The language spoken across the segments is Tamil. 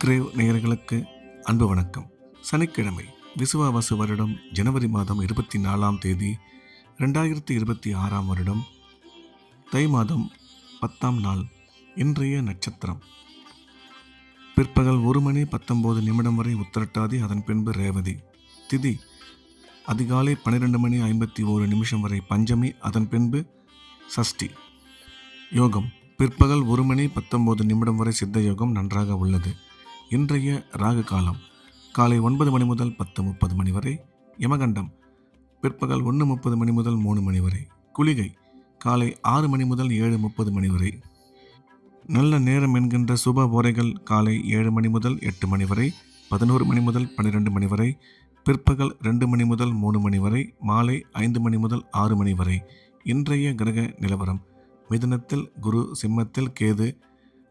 கிரேவ் நேயர்களுக்கு அன்பு வணக்கம். சனிக்கிழமை விசுவாவசு வருடம் ஜனவரி மாதம் 24ஆம் தேதி 2026ஆம் வருடம் தை மாதம் 10ஆம் நாள். இன்றைய நட்சத்திரம் பிற்பகல் 1:19 வரை உத்திரட்டாதி, அதன் பின்பு ரேவதி. திதி அதிகாலை 12:51 வரை பஞ்சமி, அதன் பின்பு சஷ்டி. யோகம் பிற்பகல் 1:19 வரை சித்த யோகம் நன்றாக உள்ளது. இன்றைய ராகு காலம் காலை 9 மணி முதல் 10:30 வரை. யமகண்டம் பிற்பகல் 1:30 முதல் 3 வரை. குளிகை காலை 6 மணி முதல் 7:30 வரை. நல்ல நேரம் என்கின்ற சுப ஓரைகள் காலை 7 மணி முதல் 8 வரை, 11 மணி முதல் 12 வரை, பிற்பகல் 2 மணி முதல் 3 வரை, மாலை 5 மணி முதல் 6 வரை. இன்றைய கிரக நிலவரம்: மிதுனத்தில் குரு, சிம்மத்தில் கேது,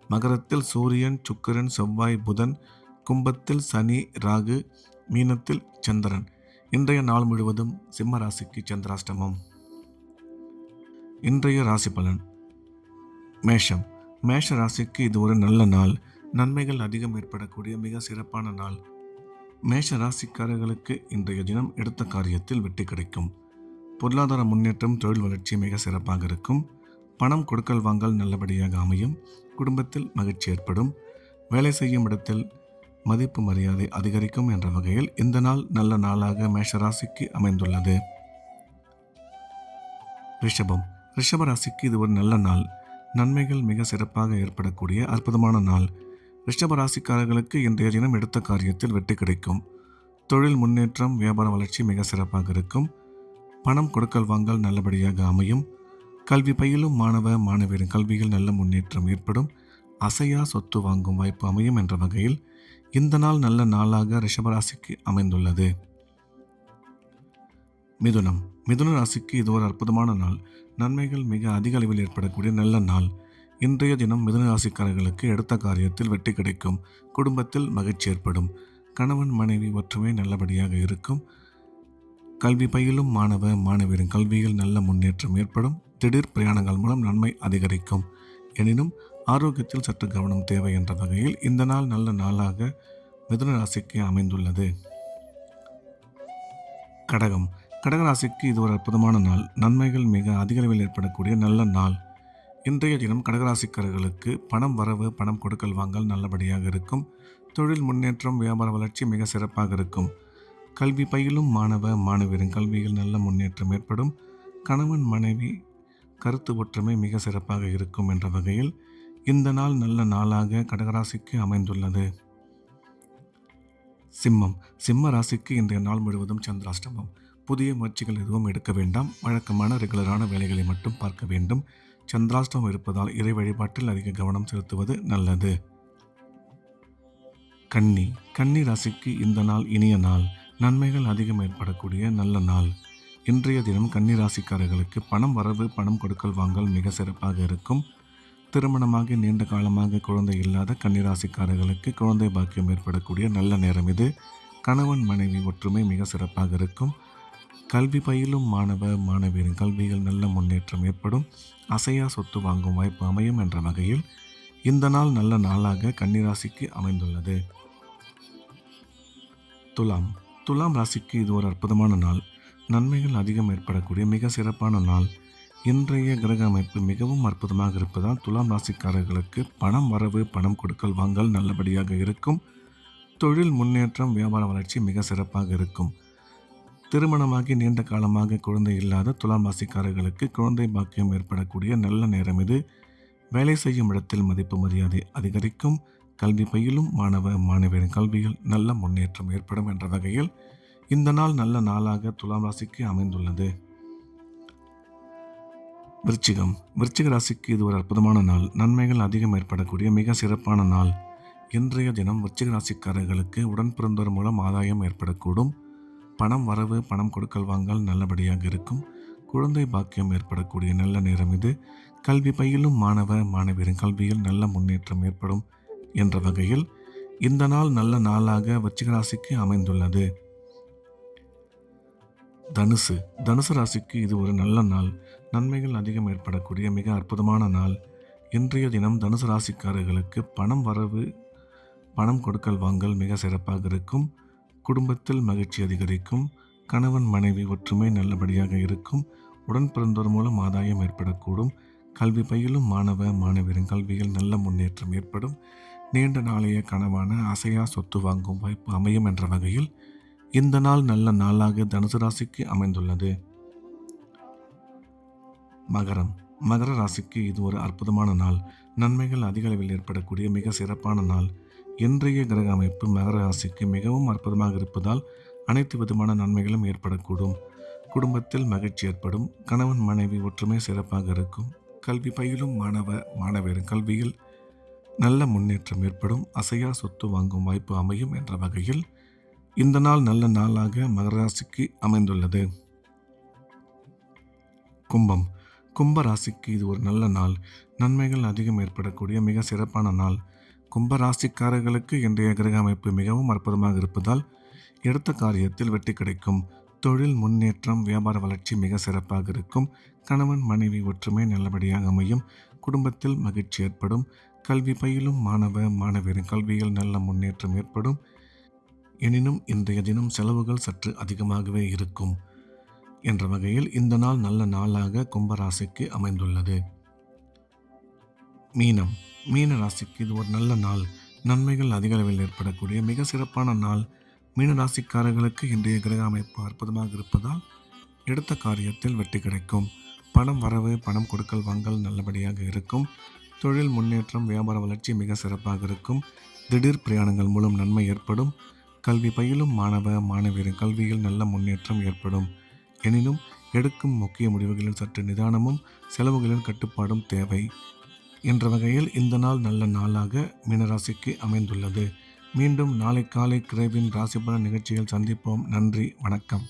மகரத்தில் சூரியன், சுக்கிரன், செவ்வாய், புதன், கும்பத்தில் சனி, ராகு, மீனத்தில் சந்திரன். இன்றைய நாள் முழுவதும் சிம்ம ராசிக்கு சந்திராஷ்டமம். இன்றைய ராசி பலன்: மேஷம். மேஷ ராசிக்கு இது ஒரு நல்ல நாள். நன்மைகள் அதிகம் ஏற்படக்கூடிய மிக சிறப்பான நாள். மேஷ ராசிக்காரர்களுக்கு இன்றைய தினம் எடுத்த காரியத்தில் வெற்றி கிடைக்கும். பொருளாதார முன்னேற்றம், தொழில் வளர்ச்சி மிக சிறப்பாக இருக்கும். பணம் கொடுக்கல் வாங்கல் நல்லபடியாக அமையும். குடும்பத்தில் மகிழ்ச்சி ஏற்படும். வேலை செய்யும் இடத்தில் மதிப்பு மரியாதை அதிகரிக்கும் என்ற வகையில் இந்த நாள் நல்ல நாளாக மேஷராசிக்கு அமைந்துள்ளது. ரிஷபம். ரிஷப ராசிக்கு இது ஒரு நல்ல நாள். நன்மைகள் மிக சிறப்பாக ஏற்படக்கூடிய அற்புதமான நாள். ரிஷப ராசிக்காரர்களுக்கு இன்றைய தினம் எடுத்த காரியத்தில் வெற்றி கிடைக்கும். தொழில் முன்னேற்றம், வியாபார வளர்ச்சி மிக சிறப்பாக இருக்கும். பணம் கொடுக்கல் வாங்கல் நல்லபடியாக அமையும். கல்வி பயிலும் மாணவ மாணவியரின் கல்வியில் நல்ல முன்னேற்றம் ஏற்படும். அசையா சொத்து வாங்கும் வாய்ப்பு அமையும் என்ற வகையில் இந்த நாள் நல்ல நாளாக ரிஷபராசிக்கு அமைந்துள்ளது. மிதுனம். மிதுன ராசிக்கு இது ஒரு அற்புதமான நாள். நன்மைகள் மிக அதிக அளவில் ஏற்படக்கூடிய நல்ல நாள். இன்றைய தினம் மிதுன ராசிக்காரர்களுக்கு எடுத்த காரியத்தில் வெற்றி கிடைக்கும். குடும்பத்தில் மகிழ்ச்சி ஏற்படும். கணவன் மனைவி ஒற்றுமை நல்லபடியாக இருக்கும். கல்வி பயிலும் மாணவ மாணவியரின் கல்வியில் நல்ல முன்னேற்றம் ஏற்படும். திடீர் பிரயாணங்கள் மூலம் நன்மை அதிகரிக்கும். எனினும் ஆரோக்கியத்தில் சற்று கவனம் தேவை என்ற வகையில் இந்த நாள் நல்ல நாளாக மிதுன ராசிக்கு அமைந்துள்ளது. கடகம். கடகராசிக்கு இது ஒரு அற்புதமான நாள். நன்மைகள் மிக அதிக அளவில் ஏற்படக்கூடிய நல்ல நாள். இன்றைய தினம் கடகராசிக்காரர்களுக்கு பணம் வரவு, பணம் கொடுக்கல் வாங்கல் நல்லபடியாக இருக்கும். தொழில் முன்னேற்றம், வியாபார வளர்ச்சி மிக சிறப்பாக இருக்கும். கல்வி பயிலும் மாணவ மாணவியரின் கல்வியில் நல்ல முன்னேற்றம் ஏற்படும். கணவன் மனைவி கருத்து ஒற்றுமை மிக சிறப்பாக இருக்கும் என்ற வகையில் இந்த நாள் நல்ல நாளாக கடகராசிக்கு அமைந்துள்ளது. சிம்மம். சிம்ம ராசிக்கு இன்றைய நாள் முழுவதும் சந்திராஷ்டமம். புதிய முயற்சிகள் எதுவும் எடுக்க வேண்டாம். வழக்கமான ரெகுலரான வேலைகளை மட்டும் பார்க்க வேண்டும். சந்திராஷ்டமம் இருப்பதால் இறை வழிபாட்டில் அதிக கவனம் செலுத்துவது நல்லது. கன்னி. கன்னி ராசிக்கு இந்த நாள் இனிய நாள். நன்மைகள் அதிகம் ஏற்படக்கூடிய நல்ல நாள். இன்றைய தினம் கன்னி ராசிக்காரர்களுக்கு பணம் வரவு, பணம் கொடுக்கல் வாங்கல் மிக சிறப்பாக இருக்கும். திருமணமாகி நீண்ட காலமாக குழந்தை இல்லாத கன்னி ராசிக்காரர்களுக்கு குழந்தை பாக்கியம் ஏற்படக்கூடிய நல்ல நேரம் இது. கணவன் மனைவி ஒற்றுமை மிக சிறப்பாக இருக்கும். கல்வி பயிலும் மாணவ மாணவியரின் கல்வியில் நல்ல முன்னேற்றம் ஏற்படும். அசையா சொத்து வாங்கும் வாய்ப்பு அமையும் என்ற வகையில் இந்த நாள் நல்ல நாளாக கன்னிராசிக்கு அமைந்துள்ளது. துலாம். துலாம் ராசிக்கு இது ஒரு அற்புதமான நாள். நன்மைகள் அதிகம் ஏற்படக்கூடிய மிக சிறப்பான நாள். இன்றைய கிரக அமைப்பு மிகவும் அற்புதமாக இருப்பதால் துலாம் ராசிக்காரர்களுக்கு பணம் வரவு, பணம் கொடுக்கல் வாங்கல் நல்லபடியாக இருக்கும். தொழில் முன்னேற்றம், வியாபார வளர்ச்சி மிக சிறப்பாக இருக்கும். திருமணமாகி நீண்ட காலமாக குழந்தை இல்லாத துலாம் ராசிக்காரர்களுக்கு குழந்தை பாக்கியம் ஏற்படக்கூடிய நல்ல நேரம் இது. வேலை செய்யும் இடத்தில் மதிப்பு மரியாதை அதிகரிக்கும். கல்வி பயிலும் மாணவ மாணவியரின் கல்வியில் நல்ல முன்னேற்றம் ஏற்படும் என்ற வகையில் இந்த நாள் நல்ல நாளாக துலாம் ராசிக்கு அமைந்துள்ளது. விருச்சிகம். விருச்சிக ராசிக்கு இது ஒரு அற்புதமான நாள். நன்மைகள் அதிகம் ஏற்படக்கூடிய மிக சிறப்பான நாள். இன்றைய தினம் விருச்சிக ராசிக்காரர்களுக்கு உடன் பிறந்தோர் மூலம் ஆதாயம் ஏற்படக்கூடும். பணம் வரவு, பணம் கொடுக்கல் வாங்கல் நல்லபடியாக இருக்கும். குழந்தை பாக்கியம் ஏற்படக்கூடிய நல்ல நேரம் இது. கல்வி பயிலும் மாணவ மாணவியரின் கல்வியில் நல்ல முன்னேற்றம் ஏற்படும் என்ற வகையில் இந்த நாள் நல்ல நாளாக விருச்சிக ராசிக்கு அமைந்துள்ளது. தனுசு. தனுசு ராசிக்கு இது ஒரு நல்ல நாள். நன்மைகள் அதிகம் ஏற்படக்கூடிய மிக அற்புதமான நாள். இன்றைய தினம் தனுசு ராசிக்காரர்களுக்கு பணம் வரவு, பணம் கொடுக்கல் வாங்கல் மிக சிறப்பாக இருக்கும். குடும்பத்தில் மகிழ்ச்சி அதிகரிக்கும். கணவன் மனைவி ஒற்றுமை நல்லபடியாக இருக்கும். உடன் பிறந்தோர் மூலம் ஆதாயம் ஏற்படக்கூடும். கல்வி பயிலும் மாணவ மாணவியரின் கல்வியில் நல்ல முன்னேற்றம் ஏற்படும். நீண்ட நாளைய கனவான அசையா சொத்து வாங்கும் வாய்ப்பு அமையும் என்ற வகையில் இந்த நாள் நல்ல நாளாக தனுசு ராசிக்கு அமைந்துள்ளது. மகரம். மகர ராசிக்கு இது ஒரு அற்புதமான நாள். நன்மைகள் அதிக அளவில் ஏற்படக்கூடிய மிக சிறப்பான நாள். இன்றைய கிரக அமைப்பு மகர ராசிக்கு மிகவும் அற்புதமாக இருப்பதால் அனைத்து விதமான நன்மைகளும் ஏற்படக்கூடும். குடும்பத்தில் மகிழ்ச்சி ஏற்படும். கணவன் மனைவி ஒற்றுமை சிறப்பாக இருக்கும். கல்வி பயிலும் மாணவ மாணவியரின் கல்வியில் நல்ல முன்னேற்றம் ஏற்படும். அசையா சொத்து வாங்கும் வாய்ப்பு அமையும் என்ற வகையில் இந்த நாள் நல்ல நாளாக மகர ராசிக்கு அமைந்துள்ளது. கும்பம். கும்ப ராசிக்கு இது ஒரு நல்ல நாள். நன்மைகள் அதிகம் ஏற்படக்கூடிய மிக சிறப்பான நாள். கும்ப ராசிக்காரர்களுக்கு இன்றைய கிரக அமைப்பு மிகவும் அற்புதமாக இருப்பதால் எடுத்த காரியத்தில் வெற்றி கிடைக்கும். தொழில் முன்னேற்றம், வியாபார வளர்ச்சி மிக சிறப்பாக இருக்கும். கணவன் மனைவி ஒற்றுமை நல்லபடியாக அமையும். குடும்பத்தில் மகிழ்ச்சி ஏற்படும். கல்வி பயிலும் மாணவ மாணவியரின் கல்வியில் நல்ல முன்னேற்றம் ஏற்படும். எனினும் இன்றைய தினம் செலவுகள் சற்று அதிகமாகவே இருக்கும் என்ற வகையில் இந்த நாள் நல்ல நாளாக கும்பராசிக்கு அமைந்துள்ளது. மீனம். மீன ராசிக்கு இது ஒரு நல்ல நாள். நன்மைகள் அதிக அளவில் ஏற்படக்கூடிய மிக சிறப்பான நாள். மீன ராசிக்காரர்களுக்கு இன்றைய கிரக அமைப்பு அற்புதமாக இருப்பதால் எடுத்த காரியத்தில் வெற்றி கிடைக்கும். பணம் வரவு, பணம் கொடுக்கல் வாங்கல் நல்லபடியாக இருக்கும். தொழில் முன்னேற்றம், வியாபார வளர்ச்சி மிக சிறப்பாக இருக்கும். திடீர் பிரயாணங்கள் மூலம் நன்மை ஏற்படும். கல்வி பயிலும் மாணவ மாணவியரின் கல்வியில் நல்ல முன்னேற்றம் ஏற்படும். எனினும் எடுக்கும் முக்கிய முடிவுகளில் சற்று நிதானமும் செலவுகளின் கட்டுப்பாடும் தேவை என்ற வகையில் இந்த நாள் நல்ல நாளாக மீனராசிக்கு அமைந்துள்ளது. மீண்டும் நாளை காலை கிரேவின் ராசிபலன் நிகழ்ச்சியில் சந்திப்போம். நன்றி, வணக்கம்.